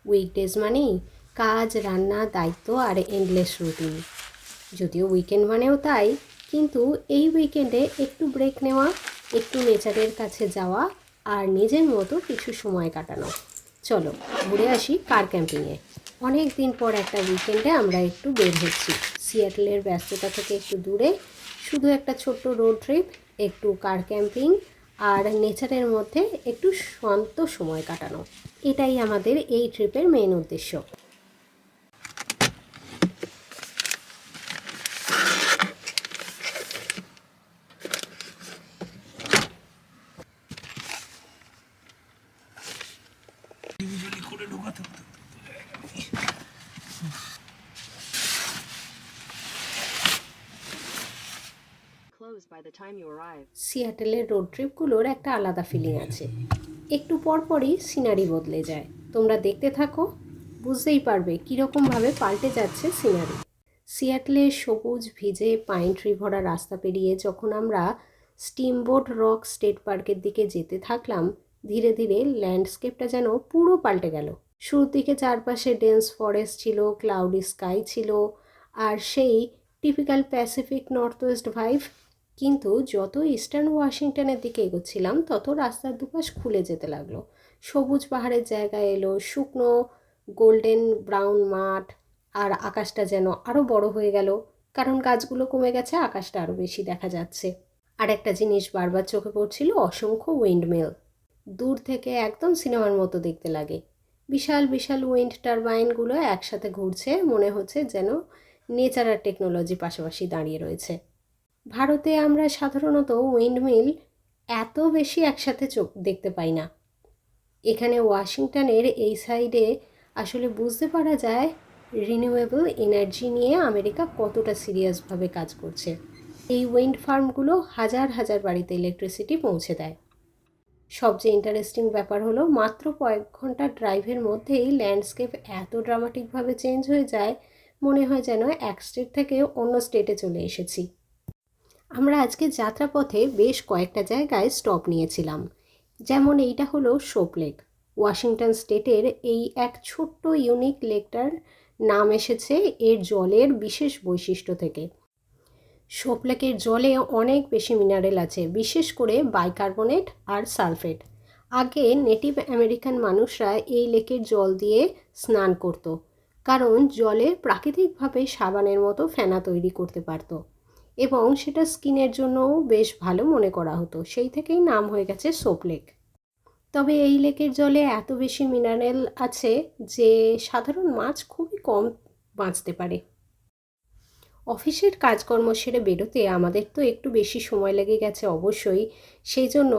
Weekdays মানেই কাজ, রান্না, দায়িত্ব আর এন্ডলেস রুটিন। যদিও উইকেন্ড মানেও তাই, কিন্তু এই উইকেন্ডে একটু ব্রেক নেওয়া, একটু নেচারের কাছে যাওয়া আর নিজের মতো কিছু সময় কাটানো। চলো ঘুরে আসি কার ক্যাম্পিংয়ে। অনেক দিন পর একটা উইকেন্ডে আমরা একটু বের হচ্ছি সিয়াটলের ব্যস্ততা থেকে একটু দূরে। শুধু একটা ছোট্ট রোড ট্রিপ, একটু কার ক্যাম্পিং আর নেচারের মধ্যে একটু শান্ত সময় কাটানো, এটাই আমাদের এই ট্রিপের মেইন উদ্দেশ্য। সিয়াটেলের রোড ট্রিপগুলোর একটা আলাদা ফিলিং আছে। একটু পরপরই সিনারি বদলে যায়। তোমরা দেখতে থাকো, বুঝতেই পারবে কীরকমভাবে পাল্টে যাচ্ছে সিনারি। সিয়াটলের সবুজ ভিজে পাইন ট্রি ভরা রাস্তা পেরিয়ে যখন আমরা স্টিমবোট রক স্টেট পার্কের দিকে যেতে থাকলাম, ধীরে ধীরে ল্যান্ডস্কেপটা যেন পুরো পাল্টে গেল। শুরুর দিকে চারপাশে ডেন্স ফরেস্ট ছিল, ক্লাউডি স্কাই ছিল আর সেই typical Pacific north West vibe. কিন্তু যত ইস্টার্ন ওয়াশিংটনের দিকে এগোচ্ছিলাম তত রাস্তার দুপাশ খুলে যেতে লাগলো। সবুজ পাহাড়ের জায়গায় এলো শুকনো গোল্ডেন ব্রাউন মাঠ, আর আকাশটা যেন আরও বড় হয়ে গেল, কারণ গাছগুলো কমে গেছে, আকাশটা আরও বেশি দেখা যাচ্ছে। আর একটা জিনিস বারবার চোখে পড়ছিল, অসংখ্য উইন্ডমিল। দূর থেকে একদম সিনেমার মতো দেখতে লাগে। বিশাল বিশাল উইন্ড টারবাইনগুলো একসাথে ঘুরছে, মনে হচ্ছে যেন নেচার আর টেকনোলজি পাশাপাশি দাঁড়িয়ে রয়েছে। ভারতে আমরা সাধারণত উইন্ডমিল এত বেশি একসাথে চোখ দেখতে পাই না। এখানে ওয়াশিংটনের এই সাইডে আসলে বুঝতে পারা যায় রিনিউয়েবল এনার্জি নিয়ে আমেরিকা কতটা সিরিয়াসভাবে কাজ করছে। এই উইন্ড ফার্মগুলো হাজার হাজার বাড়িতে ইলেকট্রিসিটি পৌঁছে দেয়। সবচেয়ে ইন্টারেস্টিং ব্যাপার হলো মাত্র কয়েক ঘন্টা ড্রাইভের মধ্যেই ল্যান্ডস্কেপ এত ড্রামাটিকভাবে চেঞ্জ হয়ে যায়, মনে হয় যেন এক স্টেট থেকে অন্য স্টেটে চলে এসেছি। আমরা আজকে যাত্রাপথে বেশ কয়েকটা জায়গায় স্টপ নিয়েছিলাম। যেমন এইটা হলো সোপ লেক। ওয়াশিংটন স্টেটের এই এক ছোট্ট ইউনিক লেকটার নাম এসেছে এর জলের বিশেষ বৈশিষ্ট্য থেকে। সোপ লেকের জলে অনেক বেশি মিনারেল আছে, বিশেষ করে বাইকার্বনেট আর সালফেট। আগে নেটিভ আমেরিকান মানুষরা এই লেকের জল দিয়ে স্নান করত, কারণ জলে প্রাকৃতিকভাবে সাবানের মতো ফেনা তৈরি করতে পারত এবং সেটা স্কিনের জন্যও বেশ ভালো মনে করা হতো। সেই থেকেই নাম হয়ে গেছে সোপ লেক। তবে এই লেকের জলে এত বেশি মিনারেল আছে যে সাধারণ মাছ খুবই কম বাঁচতে পারে। অফিসের কাজকর্ম সেরে বেরোতে আমাদের তো একটু বেশি সময় লেগে গেছে অবশ্যই, সেই জন্য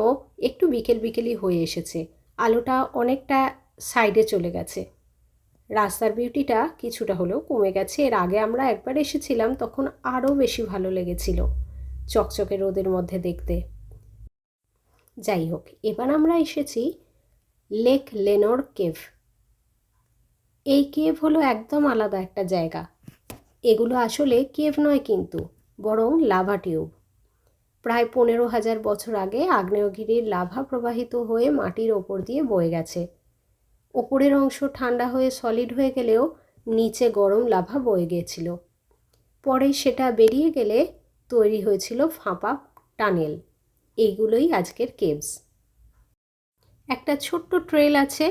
একটু বিকেলই হয়ে এসেছে। আলোটা অনেকটা সাইডে চলে গেছে, রাস্তার বিউটিটা কিছুটা হলেও কমে গেছে। এর আগে আমরা একবার এসেছিলাম, তখন আরও বেশি ভালো লেগেছিল চকচকে রোদের মধ্যে দেখতে। যাই হোক, এবার আমরা এসেছি লেক লেনোর কেভ। এই কেভ হলো একদম আলাদা একটা জায়গা। এগুলো আসলে কেভ নয় কিন্তু, বরং লাভা টিউব। প্রায় 15,000 বছর আগে আগ্নেয়গিরির লাভা প্রবাহিত হয়ে মাটির ওপর দিয়ে বয়ে গেছে। ওপরের অংশ ঠান্ডা হয়ে সলিড হয়ে গেলেও নিচে গরম লাভা বয়ে গিয়েছিল। পরে সেটা বেরিয়ে গেলে তৈরি হয়েছিল ফাঁপা টানেল। এইগুলোই আজকের কেভস। একটা ছোট্ট ট্রেল আছে,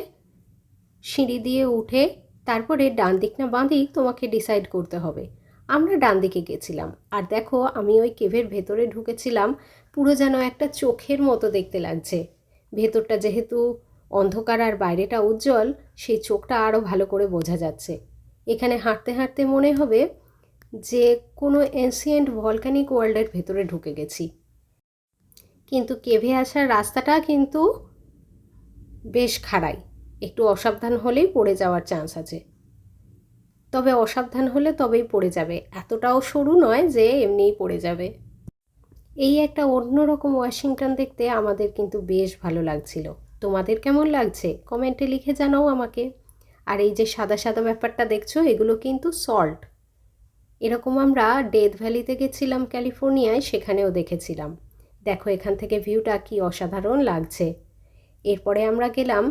সিঁড়ি দিয়ে উঠে তারপরে ডান দিক না বাঁ দিক তোমাকে ডিসাইড করতে হবে। আমরা ডান দিকে গেছিলাম, আর দেখো আমি ওই কেভের ভেতরে ঢুকেছিলাম। পুরো যেন একটা চোখের মতো দেখতে লাগছে। ভেতরটা যেহেতু অন্ধকার আর বাইরেটা উজ্জ্বল, সেই চোখটা আরও ভালো করে বোঝা যাচ্ছে। এখানে হাঁটতে হাঁটতে মনে হবে যে কোনো এনসিয়েন্ট ভলকানিক ওয়ার্ল্ডের ভেতরে ঢুকে গেছি। কিন্তু কেভে আসার রাস্তাটা কিন্তু বেশ খাড়াই, একটু অসাবধান হলেই পড়ে যাওয়ার চান্স আছে। তবে অসাবধান হলে তবেই পড়ে যাবে, এতটাও সরু নয় যে এমনিই পড়ে যাবে। এই একটা অন্যরকম ওয়াশিংটন দেখতে আমাদের কিন্তু বেশ ভালো লাগছিল। তোমাদের কেমন লাগছে কমেন্টে লিখে জানাও আমাকে। আর এই যে সাদা সাদা ব্যাপারটা দেখছো, এগুলো কিন্তু সল্ট। এরকম আমরা ডেথ ভ্যালিতে গেছিলাম ক্যালিফোর্নিয়ায়, সেখানেও দেখেছিলাম। দেখো এখান থেকে ভিউটা কি অসাধারণ লাগছে। এরপরে আমরা গেলাম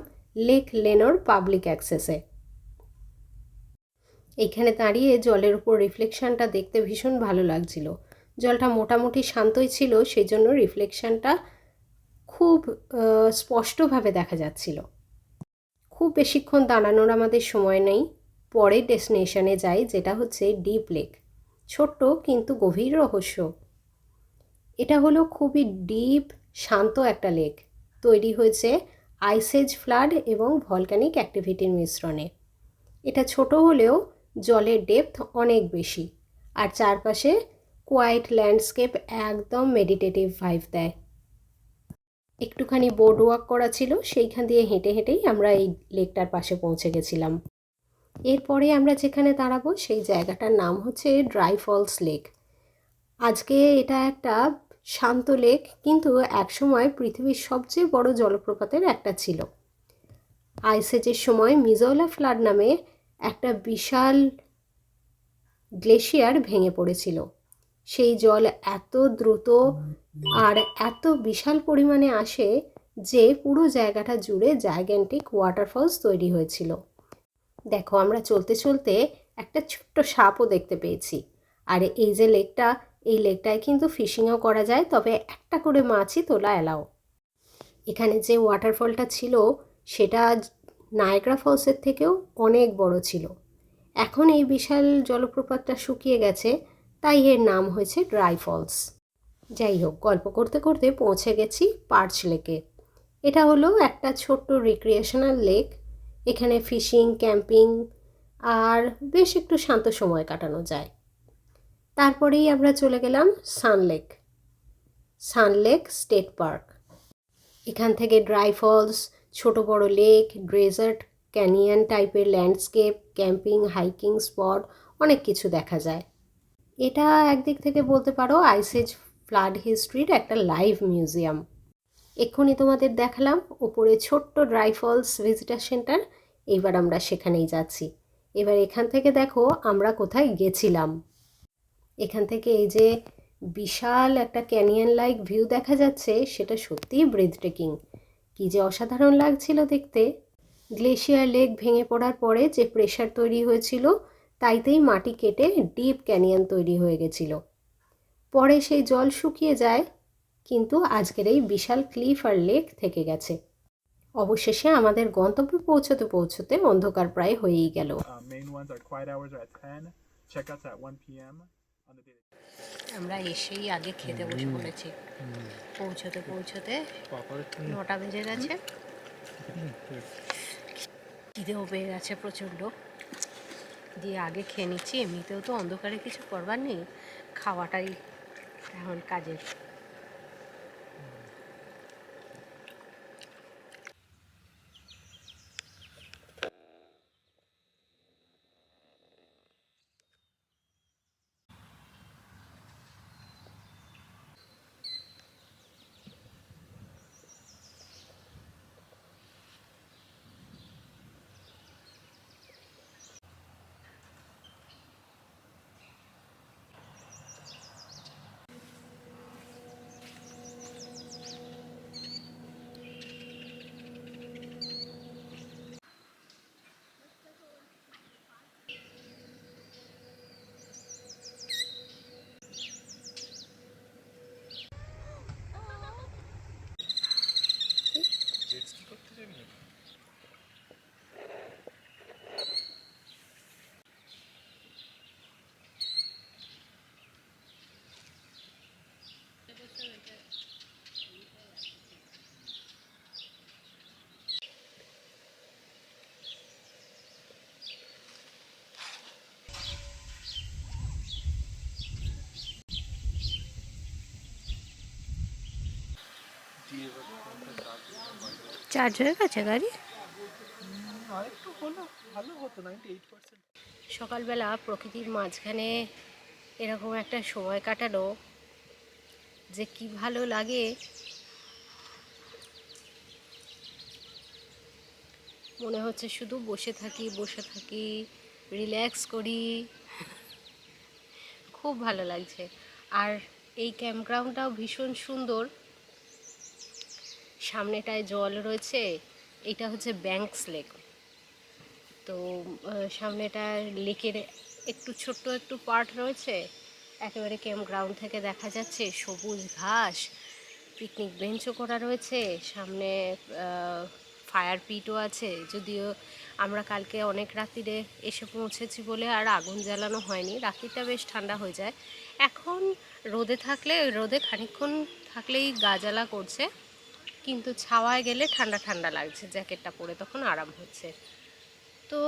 লেক লেনোর পাবলিক অ্যাক্সেসে। এইখানে দাঁড়িয়ে জলের উপর রিফ্লেকশানটা দেখতে ভীষণ ভালো লাগছিল। জলটা মোটামুটি শান্তই ছিল, সেই জন্য রিফ্লেকশানটা খুব স্পষ্টভাবে দেখা যাচ্ছিল। খুব বেশিক্ষণ দাঁড়ানোর আমাদের সময় নেই, পরের ডেস্টিনেশনে যাই, যেটা হচ্ছে ডিপ লেক। ছোট্ট কিন্তু গভীর রহস্য। এটা হলো খুবই ডিপ শান্ত একটা লেক, তৈরি হয়েছে আইসেজ ফ্লাড এবং ভলক্যানিক অ্যাক্টিভিটির মিশ্রণে। এটা ছোট হলেও জলের ডেপথ অনেক বেশি, আর চারপাশে কোয়াইট ল্যান্ডস্কেপ একদম মেডিটেটিভ ভাইব দেয়। একটুখানি বোর্ড ওয়াক করা ছিল, সেইখান দিয়ে হেঁটে হেঁটেই আমরা এই লেকটার পাশে পৌঁছে গেছিলাম। এরপরে আমরা যেখানে দাঁড়াবো সেই জায়গাটার নাম হচ্ছে ড্রাই ফলস লেক। আজকে এটা একটা শান্ত লেক, কিন্তু একসময় পৃথিবীর সবচেয়ে বড় জলপ্রপাতের একটা ছিল। আইসেজের সময় মিজোলা ফ্লাড নামে একটা বিশাল গ্লেশিয়ার ভেঙে পড়েছিল। সেই জল এত দ্রুত আর এত বিশাল পরিমাণে আসে যে পুরো জায়গাটা জুড়ে জায়গান্টিক ওয়াটারফলস তৈরি হয়েছিল। দেখো, আমরা চলতে চলতে একটা ছোট্ট সাপও দেখতে পেয়েছি। আর এই যে লেকটা, এই লেকটায় কিন্তু ফিশিংও করা যায়, তবে একটা করে মাছই তোলা অ্যালাও। এখানে যে ওয়াটারফলটা ছিল সেটা নায়াগ্রা ফলসের থেকেও অনেক বড় ছিল। এখন এই বিশাল জলপ্রপাতটা শুকিয়ে গেছে, তাই এর নাম হয়েছে ড্রাই ফলস। যাই হোক, গল্প করতে করতে পৌঁছে গেছি পার্চ লেকে। এটা হলো একটা ছোট্ট রিক্রিয়েশনাল লেক। এখানে ফিশিং, ক্যাম্পিং আর বেশ একটু শান্ত সময় কাটানো যায়। তারপরেই আমরা চলে গেলাম সানলেক স্টেট পার্ক। এখান থেকে ড্রাই ফলস, ছোট বড় লেক, ডেজার্ট, ক্যানিয়ন টাইপের ল্যান্ডস্কেপ, ক্যাম্পিং, হাইকিং স্পট, অনেক কিছু দেখা যায়। এটা একদিক থেকে বলতে পারো আইসেজ ফ্লাড হিস্ট্রির একটা লাইভ মিউজিয়াম। এক্ষুনি তোমাদের দেখালাম ওপরে ছোট্ট ড্রাই ফলস ভিজিটার সেন্টার, এইবার আমরা সেখানেই যাচ্ছি। এবার এখান থেকে দেখো আমরা কোথায় গেছিলাম। এখান থেকে এই যে বিশাল একটা ক্যানিয়ন লাইক ভিউ দেখা যাচ্ছে, সেটা সত্যিই ব্রেথটেকিং। কী যে অসাধারণ লাগছিল দেখতে। গ্লেশিয়ার লেক ভেঙে পড়ার পরে যে প্রেশার তৈরি হয়েছিল, তাইতেই মাটি কেটে ডিপ ক্যানিয়ন তৈরি হয়ে গেছিল। পরে সেই জল শুকিয়ে যায়, কিন্তু আজকের এই বিশাল ক্লিফ আর লেক থেকে গেছে। অবশেষে আমাদের গন্তব্যে পৌঁছতে পৌঁছতে অন্ধকার প্রায় হয়েই গেল। আমরা এসেই আগে খেতে বসে পড়েছি। পৌঁছতে পৌঁছতে 9টা বেজে গেছে। খিদেও পেয়ে গেছে প্রচণ্ড, দিয়ে আগে খেয়ে নিচ্ছি। এমনিতেও তো অন্ধকারে কিছু করবার নেই, খাওয়াটাই এখন কাজের। চার্জ হয়ে গেছে গাড়ি? সকালবেলা প্রকৃতির মাঝখানে এরকম একটা সময় কাটানো যে কি ভালো লাগে। মনে হচ্ছে শুধু বসে থাকি, রিল্যাক্স করি। খুব ভালো লাগছে। আর এই ক্যাম্পগ্রাউন্ডটাও ভীষণ সুন্দর। সামনেটায় জল রয়েছে। এটা হচ্ছে ব্যাঙ্কস লেক। তো সামনেটা লেকের একটু ছোট্ট একটু পার্ট রয়েছে, একেবারে ক্যাম্প গ্রাউন্ড থেকে দেখা যাচ্ছে সবুজ ঘাস, পিকনিক বেঞ্চও করা রয়েছে, সামনে ফায়ার পিটও আছে। যদিও আমরা কালকে অনেক রাত্রিরে এসে পৌঁছেছি বলে আর আগুন জ্বালানো হয়নি, রাত্রিটা বেশ ঠান্ডা হয়ে যায়। এখন রোদে থাকলে, রোদে খানিকক্ষণ থাকলেই গা জ্বালা করছে, কিন্তু ছাওয়ায় গেলে ঠান্ডা ঠান্ডা লাগছে, জ্যাকেটটা পরে তখন আরাম হচ্ছে। তো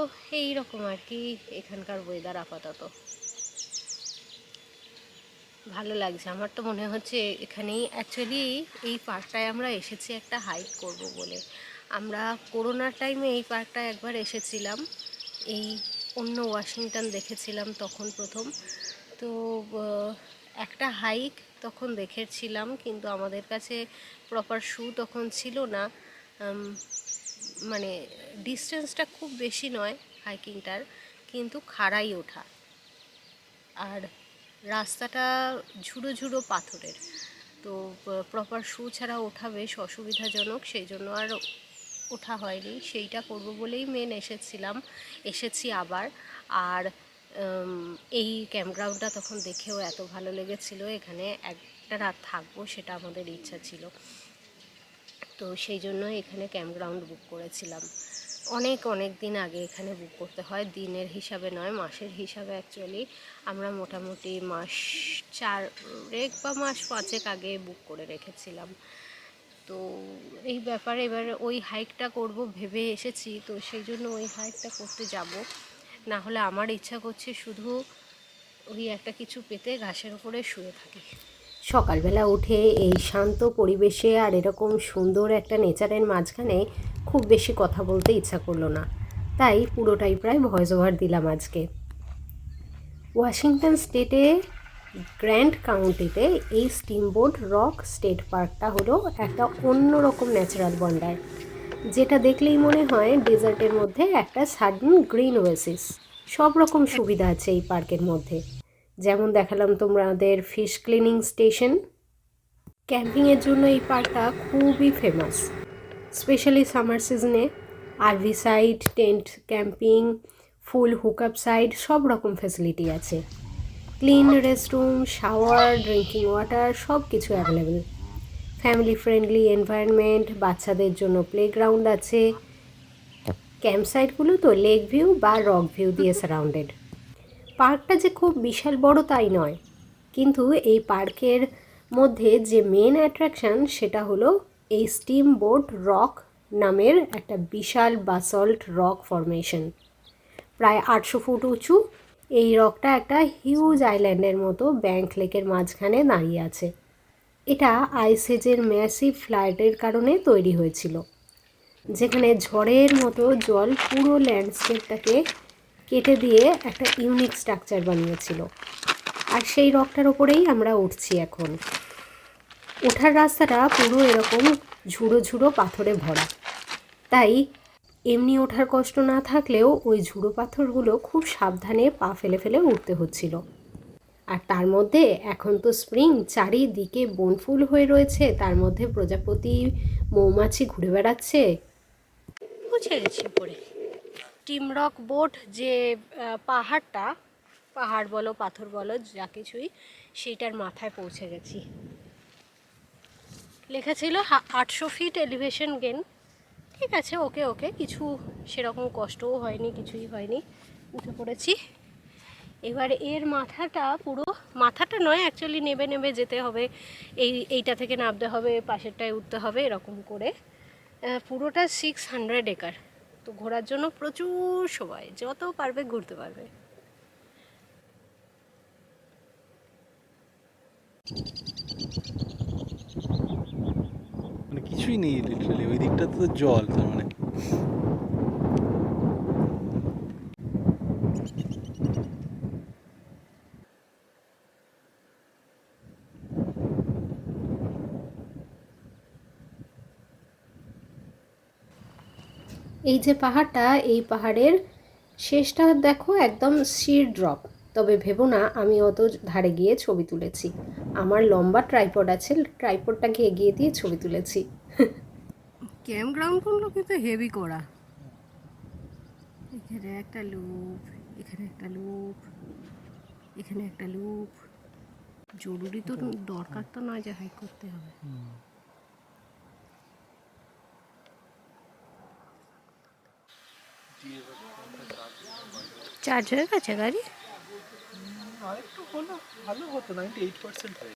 এই রকম আর কি এখানকার ওয়েদার আপাতত। ভালো লাগছে, আমার তো মনে হচ্ছে এখানেই অ্যাকচুয়ালি এই পার্কটায় আমরা এসেছি একটা হাইক করব বলে। আমরা করোনার টাইমে এই পার্কটায় একবার এসেছিলাম, এই অন্য ওয়াশিংটন দেখেছিলাম তখন প্রথম। তো একটা হাইক তখন দেখেছিলাম, কিন্তু আমাদের কাছে প্রপার শ্যু তখন ছিল না। মানে ডিস্টেন্সটা খুব বেশি নয় হাইকিংটার, কিন্তু খাড়াই ওঠা, আর রাস্তাটা ঝুড়ো ঝুড়ো পাথরের। তো প্রপার শ্যু ছাড়া ওঠা বেশ অসুবিধাজনক, সেই জন্য আর ওঠা হয়নি। সেইটা করব বলেই মেন এসেছি আবার। আর এই ক্যাম্পগ্রাউন্ডটা তখন দেখেও এত ভালো লেগেছিল, এখানে একটা রাত থাকবো সেটা আমাদের ইচ্ছা ছিল। তো সেই জন্য এখানে ক্যাম্পগ্রাউন্ড বুক করেছিলাম। অনেক দিন আগে এখানে বুক করতে হয়, দিনের হিসাবে নয়, মাসের হিসাবে। অ্যাকচুয়ালি আমরা মোটামুটি মাস 4 বা মাস 5 আগে বুক করে রেখেছিলাম। তো এই ব্যাপারে এবার ওই হাইকটা করব ভেবে এসেছি, তো সেই জন্য ওই হাইকটা করতে যাব। না হলে আমার ইচ্ছা করছে শুধু ওই একটা কিছু পেতে ঘাসের উপরে শুয়ে থাকি। সকালবেলা উঠে এই শান্ত পরিবেশে আর এরকম সুন্দর একটা নেচারের মাঝখানে খুব বেশি কথা বলতে ইচ্ছা করলো না, তাই পুরোটাই প্রায় ভয়েস ওভার দিলাম আজকে। ওয়াশিংটন স্টেটে গ্র্যান্ড কাউন্টিতে এই স্টিমবোট রক স্টেট পার্কটা হলো একটা অন্যরকম ন্যাচারাল ওয়ান্ডার, যেটা দেখলেই মনে হয় ডেজার্টের মধ্যে একটা সাডেন গ্রিন ওয়েসিস। সব রকম সুবিধা আছে এই পার্কের মধ্যে, যেমন দেখালাম তোমাদের ফিশ ক্লিনিং স্টেশন। ক্যাম্পিংয়ের জন্য এই পার্কটা খুবই ফেমাস, স্পেশালি সামার সিজনে। আরভি সাইট, টেন্ট ক্যাম্পিং, ফুল হুকআপ সাইট, সব রকম ফ্যাসিলিটি আছে। Clean restroom, shower, drinking water, সব কিছু অ্যাভেলেবেল। ফ্যামিলি ফ্রেন্ডলি এনভায়রনমেন্ট, বাচ্চাদের জন্য প্লেগ্রাউন্ড আছে। ক্যাম্প সাইটগুলো তো লেক ভিউ বা রক ভিউ দিয়ে সারাউন্ডেড। পার্কটা যে খুব বিশাল বড় তাই নয়, কিন্তু এই পার্কের মধ্যে যে মেন অ্যাট্রাকশান সেটা হলো এই স্টিম বোট রক নামের একটা বিশাল বাসল্ট রক ফরমেশন, প্রায় 800 ফুট উঁচু। এই রকটা একটা হিউজ আইল্যান্ডের মতো ব্যাংক লেকের মাঝখানে দাঁড়িয়ে আছে। এটা আইসেজের ম্যাসিভ ফ্লাডের কারণে তৈরি হয়েছিল, যেখানে ঝড়ের মতো জল পুরো ল্যান্ডস্কেপটাকে কেটে দিয়ে একটা ইউনিক স্ট্রাকচার বানিয়েছিল। আর সেই রকটার ওপরেই আমরা উঠছি এখন। ওঠার রাস্তাটা পুরো এরকম ঝুড়ো ঝুড়ো পাথরে ভরা, তাই এমনি ওঠার কষ্ট না থাকলেও ওই ঝুড়ো পাথরগুলো খুব সাবধানে পা ফেলে ফেলে উঠতে হচ্ছিল। আর তার মধ্যে এখন তো স্প্রিং, চারিদিকে বনফুল হয়ে রয়েছে, তার মধ্যে প্রজাপতি, মৌমাছি ঘুরে বেড়াচ্ছে। পৌঁছে গেছি উপরে। টিমরক বোট যে পাহাড় বলো পাথর বলো যা কিছুই, সেইটার মাথায় পৌঁছে গেছি। লেখা ছিল 800 ফিট এলিভেশন গেন। ঠিক আছে, ওকে, কিছু সেরকম কষ্টও হয়নি, কিছুই হয়নি, উঠে পড়েছি। এবার এর মাথাটা নয়, অ্যাকচুয়ালি নেবে যেতে হবে। এইটা থেকে নামতে হবে, পাশেরটায় উঠতে হবে, এরকম করে পুরোটা 600 একর। তো ঘোরার জন্য প্রচুর সময়, যত পারবে ঘুরতে পারবে। মানে কিছুই নেই লিটারালি, ওই দিকটা তো জল, তার মানে এই যে পাহাড়টা, এই পাহাড়ের শেষটা দেখো একদম শির ড্রপ। তবে ভেবো না আমি অত ধারে গিয়ে ছবি তুলেছি, আমার লম্বা ট্রাইপড আছে, ট্রাইপডটাকে এগিয়ে দিয়ে ছবি তুলেছি। ক্যাম্প গ্রাউন্ডগুলো কিন্তু হেভি করা, এখানে একটা লুপ, এখানে একটা লুপ, এখানে একটা লুপ। জরুরি তো দরকার তো নয় যে হাইক করতে হবে। চার্জ হয়ে গেছে গাড়ি? আরেকটু হলো ভালো হতো, 98% হয়ে।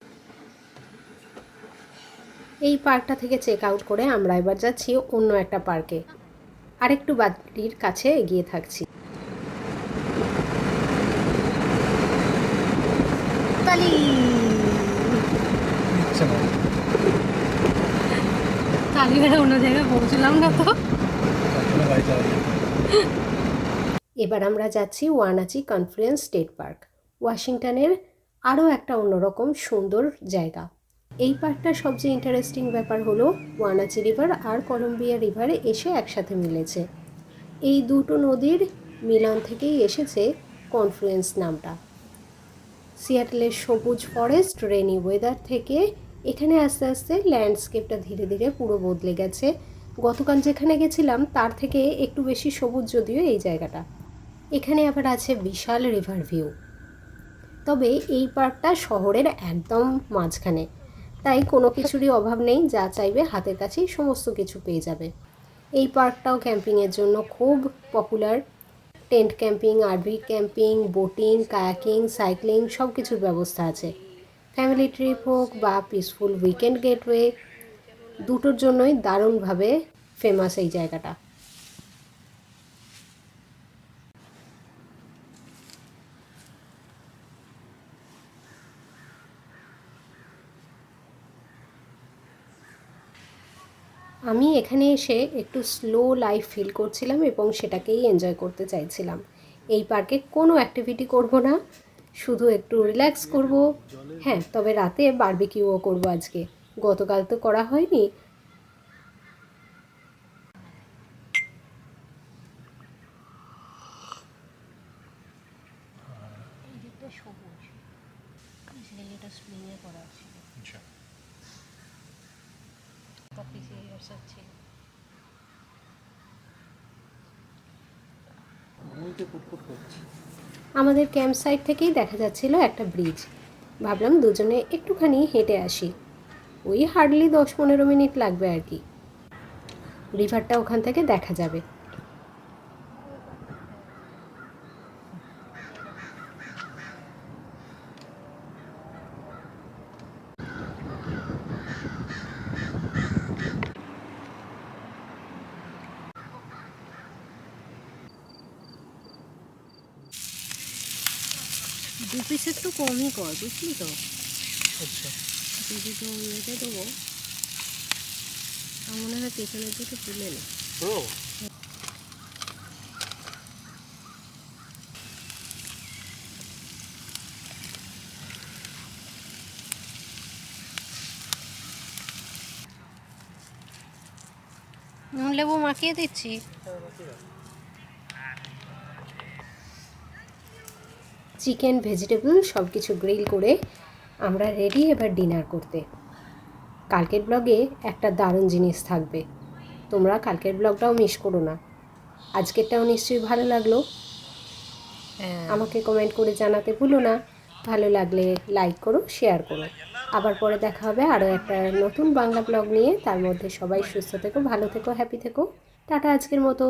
এই পার্কটা থেকে চেক আউট করে আমরা এবার যাচ্ছি অন্য একটা পার্কে, আরেকটু বাড়ির কাছে এগিয়ে থাকছি। কালীঘাটে অন্য জায়গায় পৌঁছলাম না তো। এবার আমরা যাচ্ছি ওয়ানাচি কনফারেন্স স্টেট পার্ক, ওয়াশিংটনের আরও একটা অন্যরকম সুন্দর জায়গা। এই পার্কটার সবচেয়ে ইন্টারেস্টিং ব্যাপার হলো ওয়ানাচি রিভার আর কলম্বিয়া রিভারে এসে একসাথে মিলেছে। এই দুটো নদীর মিলন থেকেই এসেছে কনফ্লুয়েন্স নামটা। সিয়াটলের সবুজ ফরেস্ট, রেনি ওয়েদার থেকে এখানে আস্তে আস্তে ল্যান্ডস্কেপটা ধীরে ধীরে পুরো বদলে গেছে। গতকাল যেখানে গেছিলাম তার থেকে একটু বেশি সবুজ যদিও এই জায়গাটা। এখানে আবার আছে বিশাল রিভার ভিউ। তবে এই পার্কটা শহরের একদম মাঝখানে, তাই কোনো কিছুরই অভাব নেই, যা চাইবে হাতের কাছেই সমস্ত কিছু পেয়ে যাবে। এই পার্কটাও ক্যাম্পিংয়ের জন্য খুব popular. Tent camping, RV camping, boating, kayaking, cycling সব কিছুর ব্যবস্থা আছে। ফ্যামিলি ট্রিপ হোক বা পিসফুল উইকেন্ড গেটওয়ে, দুটোর জন্যই দারুণভাবে ফেমাস এই জায়গাটা। আমি এখানে এসে একটু স্লো লাইফ ফিল করছিলাম এবং সেটাকেই এনজয় করতে চাইছিলাম। এই পার্কে কোনো অ্যাক্টিভিটি করব না, শুধু একটু রিল্যাক্স করব। হ্যাঁ, তবে রাতে বারবিকিউও করব আজকে, গতকাল তো করা হয়নি। এই দিকটা সবুজ, এটা স্প্রিংয়ে করা ছিল, কপি সিরিয়াস ছিল। আমাদের ক্যাম্প সাইট থেকেই দেখা যাচ্ছিল একটা ব্রিজ। ভাবলাম দুজনে একটুখানি হেঁটে আসি, ওই হার্ডলি 10-15 মিনিট লাগবে আর কি। রিভারটা ওখান থেকে দেখা যাবে। দু পিস একটু কমই কর, বুঝলি তো? আচ্ছা, যদি তো ইয়েতে দেবো, আমার মনে হয় পেছনের দিকে তুলে নে। ও নুন লেবু মাখিয়ে দিচ্ছি। চিকেন, ভেজিটেবল সব কিছু গ্রিল করে আমরা রেডি এবার ডিনার করতে। কালকের ব্লগে একটা দারুণ জিনিস থাকবে, তোমরা কালকের ব্লগটাও মিস করো না। আজকেরটাও নিশ্চয়ই ভালো লাগলো, আমাকে কমেন্ট করে জানাতে ভুলো না। ভালো লাগলে লাইক করো, শেয়ার করো। আবার পরে দেখা হবে আরও একটা নতুন বাংলা ব্লগ নিয়ে। তার মধ্যে সবাই সুস্থ থেকো, ভালো থেকো, হ্যাপি থেকো। টাটা আজকের মতো।